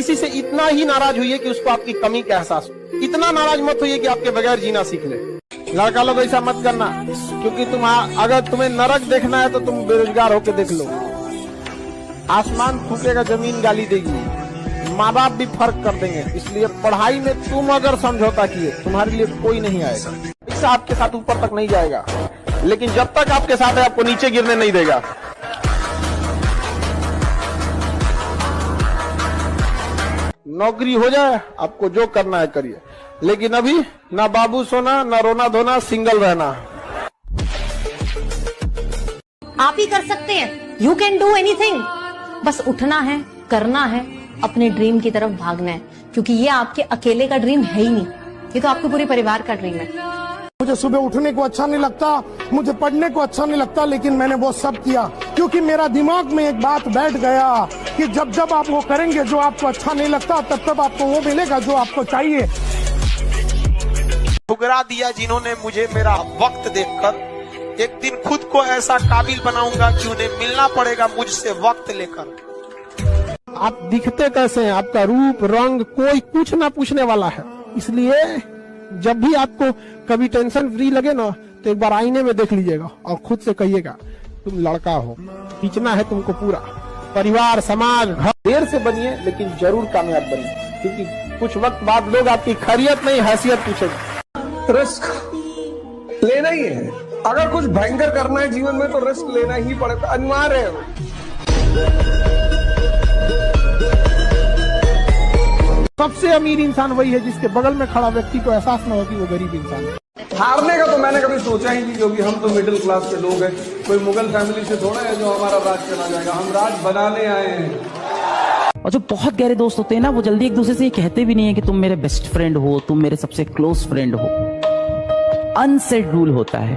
किसी से इतना ही नाराज हुई है कि उसको आपकी कमी का एहसास हो। इतना नाराज मत होइए कि आपके बगैर जीना सीख ले। लड़का लोग ऐसा मत करना, क्योंकि अगर तुम्हें नरक देखना है तो तुम बेरोजगार होकर देख लो। आसमान थूकेगा, जमीन गाली देगी, माँ बाप भी फर्क कर देंगे। इसलिए पढ़ाई में तुम अगर समझौता किए, तुम्हारे लिए कोई नहीं आएगा। पैसा आपके साथ ऊपर तक नहीं जाएगा, लेकिन जब तक आपके साथ है आपको नीचे गिरने नहीं देगा। नौकरी हो जाए, आपको जो करना है करिए, लेकिन अभी ना बाबू सोना, ना रोना धोना, सिंगल रहना। आप ही कर सकते हैं, यू कैन डू एनीथिंग। बस उठना है, करना है, अपने ड्रीम की तरफ भागना है, क्योंकि ये आपके अकेले का ड्रीम है ही नहीं, ये तो आपके पूरे परिवार का ड्रीम है। मुझे सुबह उठने को अच्छा नहीं लगता, मुझे पढ़ने को अच्छा नहीं लगता, लेकिन मैंने वो सब किया क्योंकि मेरा दिमाग में एक बात बैठ गया कि जब जब आप वो करेंगे जो आपको अच्छा नहीं लगता, तब तब आपको वो मिलेगा जो आपको चाहिए। ठुकरा दिया जिन्होंने मुझे मेरा वक्त देखकर, एक दिन खुद को ऐसा काबिल बनाऊंगा कि उन्हें मिलना पड़ेगा मुझसे वक्त लेकर। आप दिखते कैसे हैं, आपका रूप रंग कोई कुछ ना पूछने वाला है। इसलिए जब भी आपको कभी टेंशन फ्री लगे ना, तो एक बार आईने में देख लीजिएगा और खुद से कहिएगा तुम लड़का हो, खींचना है तुमको पूरा। परिवार, समाज, घर देर से बनिए, लेकिन जरूर कामयाब बनिए, क्योंकि कुछ वक्त बाद लोग आपकी खैरियत नहीं हैसियत पूछेंगे। रिस्क लेना ही है। अगर कुछ भयंकर करना है जीवन में तो रिस्क लेना ही पड़ेगा, अनिवार्य है। सबसे अमीर इंसान वही है जिसके बगल में खड़ा व्यक्ति को एहसास न हो कि वो गरीब इंसान है। हारने का तो मैंने कभी सोचा ही नहीं, क्योंकि हम तो मिडिल क्लास के लोग हैं। कोई मुगल फैमिली से थोड़ा है जो हमारा राज चला जाएगा, हम राज बनाने आए हैं। और जो बहुत गहरे दोस्त होते हैं ना, वो जल्दी एक दूसरे से ये कहते भी नहीं है कि तुम मेरे बेस्ट फ्रेंड हो, तुम मेरे सबसे क्लोज फ्रेंड हो। अनसेड रूल होता है,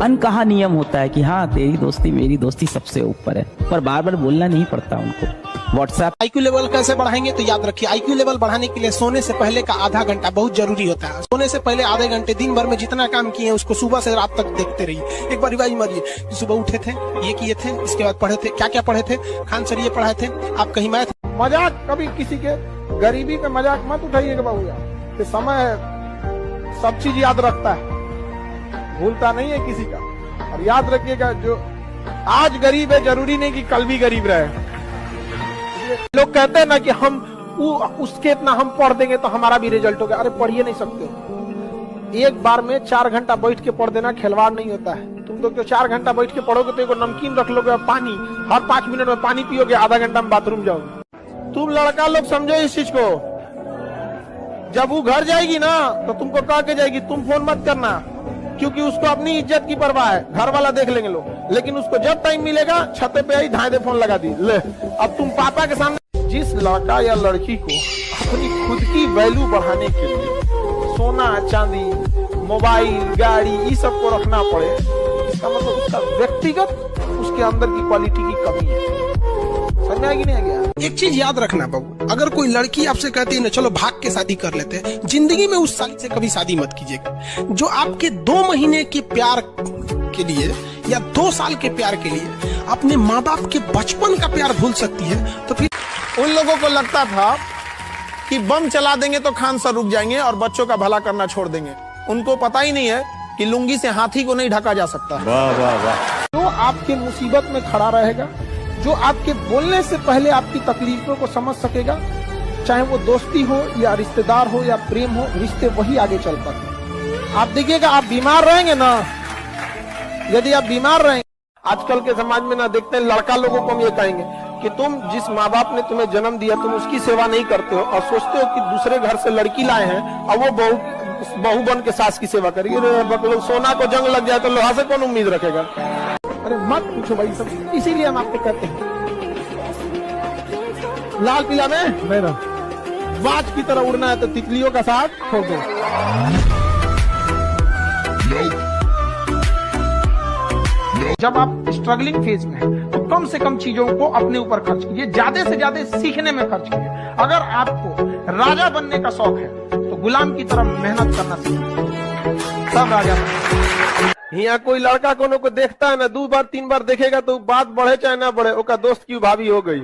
अनकहा नियम होता है कि हाँ तेरी दोस्ती मेरी दोस्ती सबसे ऊपर है, पर बार बार बोलना नहीं पड़ता उनको। व्हाट्सएप आईक्यू लेवल कैसे बढ़ाएंगे, तो याद रखिए आईक्यू लेवल बढ़ाने के लिए सोने से पहले का आधा घंटा बहुत जरूरी होता है। सोने से पहले आधे घंटे दिन भर में जितना काम किए उसको सुबह से रात तक देखते रहिए। एक बार रिवाइज मारिए, सुबह उठे थे, ये किए थे, इसके बाद पढ़े थे, क्या क्या पढ़े थे, खान सर ये पढ़ाए थे, आप कहीं मैथ। मजाक कभी किसी के गरीबी पे मजाक मत उठाइएगा बाबूया, कि समय सब चीज याद रखता है, भूलता नहीं है किसी का। और याद रखिएगा जो आज गरीब है जरूरी नहीं कि कल भी गरीब रहे। लोग कहते हैं ना कि हम उसके इतना हम पढ़ देंगे तो हमारा भी रिजल्ट होगा। अरे पढ़िए नहीं सकते, एक बार में 4 घंटा बैठ के पढ़ देना खिलवाड़ नहीं होता है। तुम तो 4 घंटा बैठ के पढ़ोगे तो एक नमकीन रख लोगे, पानी हर 5 मिनट में पानी पियोगे, आधा घंटा में बाथरूम जाओगे। तुम लड़का लोग समझो इस चीज को, जब वो घर जाएगी ना तो तुमको कह के जाएगी तुम फोन मत करना, क्योंकि उसको अपनी इज्जत की परवाह है, घर वाला देख लेंगे लोग। लेकिन उसको जब टाइम मिलेगा छते पे आई धाए दे फोन लगा दी, ले अब तुम पापा के सामने। जिस लड़का या लड़की को अपनी खुद की वैल्यू बढ़ाने के लिए सोना चांदी मोबाइल गाड़ी ये सब को रखना पड़े, इसका मतलब उसका व्यक्तिगत उसके अंदर की क्वालिटी की कमी है। समझ में आएगी नहीं आ गया? एक चीज याद रखना बाबू, अगर कोई लड़की आपसे कहती है ना चलो भाग के शादी कर लेते हैं, जिंदगी में उस साली से कभी शादी मत कीजिएगा। जो आपके 2 महीने के प्यार के लिए या 2 साल के प्यार के लिए अपने माँ बाप के बचपन का प्यार भूल सकती है, तो फिर उन लोगों को लगता था कि बम चला देंगे तो खान सर रुक जाएंगे और बच्चों का भला करना छोड़ देंगे। उनको पता ही नहीं है कि लुंगी से हाथी को नहीं ढका जा सकता। वाह वाह वाह। जो आपके मुसीबत में खड़ा रहेगा, जो आपके बोलने से पहले आपकी तकलीफों को समझ सकेगा, चाहे वो दोस्ती हो या रिश्तेदार हो या प्रेम हो, रिश्ते वही आगे चल पाते। आप देखिएगा, आप बीमार रहेंगे ना, यदि आप बीमार रहेंगे, आजकल के समाज में ना देखते हैं लड़का लोगों को हम ये कहेंगे कि तुम जिस माँ बाप ने तुम्हें जन्म दिया तुम उसकी सेवा नहीं करते हो और सोचते हो कि दूसरे घर से लड़की लाए हैं और वो बहू बन के सास की सेवा करेगी। सोना को जंग लग जाए तो लोहा से कौन उम्मीद रखेगा? अरे मत पूछो भाई सब, इसीलिए हम आपको कहते हैं लाल किला में मेरा बाज की तरह उड़ना है तो तितलियों का साथ खो दो। जब आप स्ट्रगलिंग फेज में हैं तो कम से कम चीजों को अपने ऊपर खर्च कीजिए, ज्यादा से ज्यादा सीखने में खर्च कीजिए। अगर आपको राजा बनने का शौक है तो गुलाम की तरह मेहनत करना सीखिए, सब राजा। यहाँ कोई लड़का कोनो को देखता है ना, 2 बार 3 बार देखेगा तो बात बढ़े चाहे ना बढ़े, उसका दोस्त की भाभी हो गई।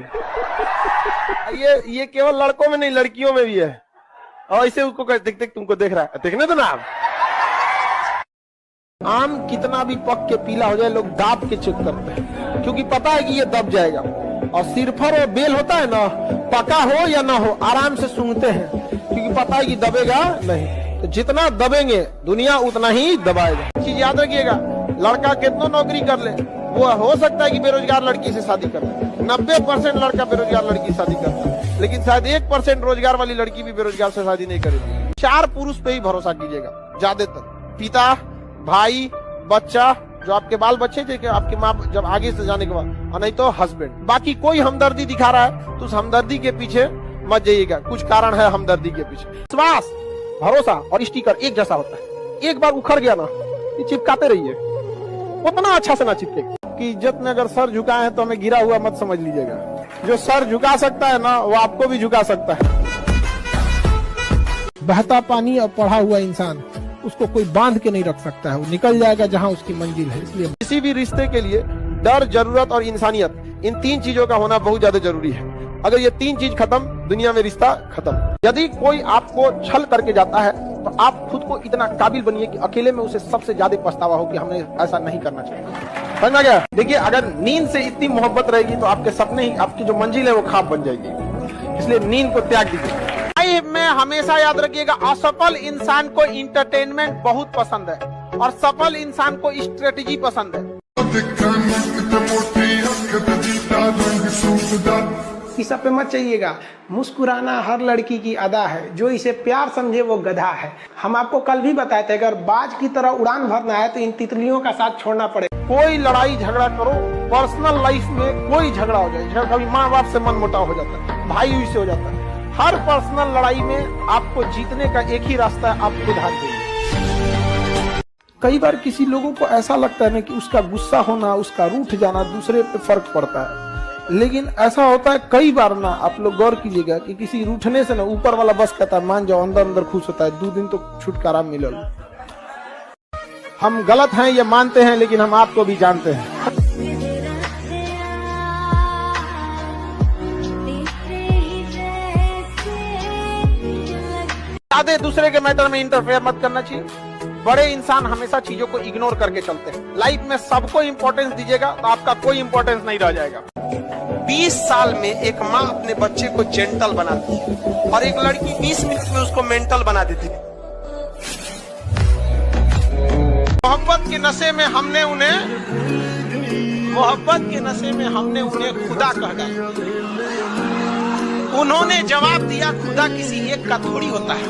ये केवल लड़कों में नहीं, लड़कियों में भी है। और ऐसे उसको देख देख तुमको देख रहा है, देखने दो ना। आम कितना भी पक के पीला हो जाए, लोग दाब के चेक करते हैं, क्योंकि पता है कि ये दब जाएगा। और सिरफर और बेल होता है ना, पका हो या ना हो आराम से सूंघते हैं, क्योंकि पता है कि दबेगा नहीं। तो जितना दबेंगे दुनिया उतना ही दबाएगा। चीज याद रखिएगा, लड़का कितना नौकरी कर ले, वो हो सकता है कि बेरोजगार लड़की से शादी कर ले। 90% लड़का बेरोजगार लड़की से शादी करता है, लेकिन शायद 1% रोजगार वाली लड़की भी बेरोजगार से शादी नहीं करेगी। 4 पुरुष पे ही भरोसा कीजिएगा ज्यादातर, पिता, भाई, बच्चा, जो आपके बाल बच्चे थे, आपके माँ जब आगे से जाने के बाद, और नहीं तो हस्बैंड। बाकी कोई हमदर्दी दिखा रहा है तो उस हमदर्दी के पीछे मत जाइएगा, कुछ कारण है हमदर्दी के पीछे। विश्वास, भरोसा और स्टिकर एक जैसा होता है। एक बार उखड़ गया ना, ये चिपकाते रहिए, उतना अच्छा से ना चिपके कि इज्जत में अगर सर झुकाए हैं तो हमें गिरा हुआ मत समझ लीजिएगा। जो सर झुका सकता है ना, वो आपको भी झुका सकता है। बहता पानी और पढ़ा हुआ इंसान, उसको कोई बांध के नहीं रख सकता है, वो निकल जाएगा जहां उसकी मंजिल है। इसलिए किसी भी रिश्ते के लिए डर, जरूरत और इंसानियत, इन 3 चीजों का होना बहुत ज्यादा जरूरी है। अगर ये 3 चीज खत्म, दुनिया में रिश्ता खत्म। यदि कोई आपको छल करके जाता है तो आप खुद को इतना काबिल बनिए कि अकेले में उसे सबसे ज्यादा पछतावा हो कि हमें ऐसा नहीं करना चाहिए। समझ गया? देखिए, अगर नींद से इतनी मोहब्बत रहेगी तो आपके सपने ही, आपकी जो मंजिल है वो ख्वाब बन जाएगी। इसलिए नींद को त्याग दीजिए। में हमेशा याद रखिएगा, असफल इंसान को इंटरटेनमेंट बहुत पसंद है और सफल इंसान को स्ट्रेटेजी पसंद है। इस सब पे मत चाहिएगा। मुस्कुराना हर लड़की की अदा है, जो इसे प्यार समझे वो गधा है। हम आपको कल भी बताए थे, अगर बाज की तरह उड़ान भरना है तो इन तितलियों का साथ छोड़ना पड़ेगा। कोई लड़ाई झगड़ा करो, पर्सनल लाइफ में कोई झगड़ा हो जाए, कभी माँ बाप से मन मुटाव हो जाता है, भाई से हो जाता है, हर पर्सनल लड़ाई में आपको जीतने का एक ही रास्ता है, आप खुद हार जाइए। कई बार किसी लोगों को ऐसा लगता है ना कि उसका गुस्सा होना, उसका रूठ जाना दूसरे पे फर्क पड़ता है, लेकिन ऐसा होता है कई बार ना, आप लोग गौर कीजिएगा कि किसी रूठने से ना ऊपर वाला बस कहता है मान जाओ, अंदर अंदर खुश होता है, 2 दिन तो छुटकारा मिलेगा। हम गलत हैं ये मानते हैं, लेकिन हम आपको भी जानते हैं। आधे दूसरे के मैटर में इंटरफेयर मत करना चाहिए। बड़े इंसान हमेशा चीजों को इग्नोर करके चलते हैं। लाइफ में सबको इंपॉर्टेंस दीजिएगा तो आपका कोई इंपॉर्टेंस नहीं रह जाएगा। 20 साल में एक माँ अपने बच्चे को जेंटल बनाती है और एक लड़की 20 मिनट में उसको मेंटल बना देती है। मोहब्बत के नशे में हमने उन्हें खुदा कह दिया। उन्होंने जवाब दिया, खुदा किसी एक का थोड़ी होता है।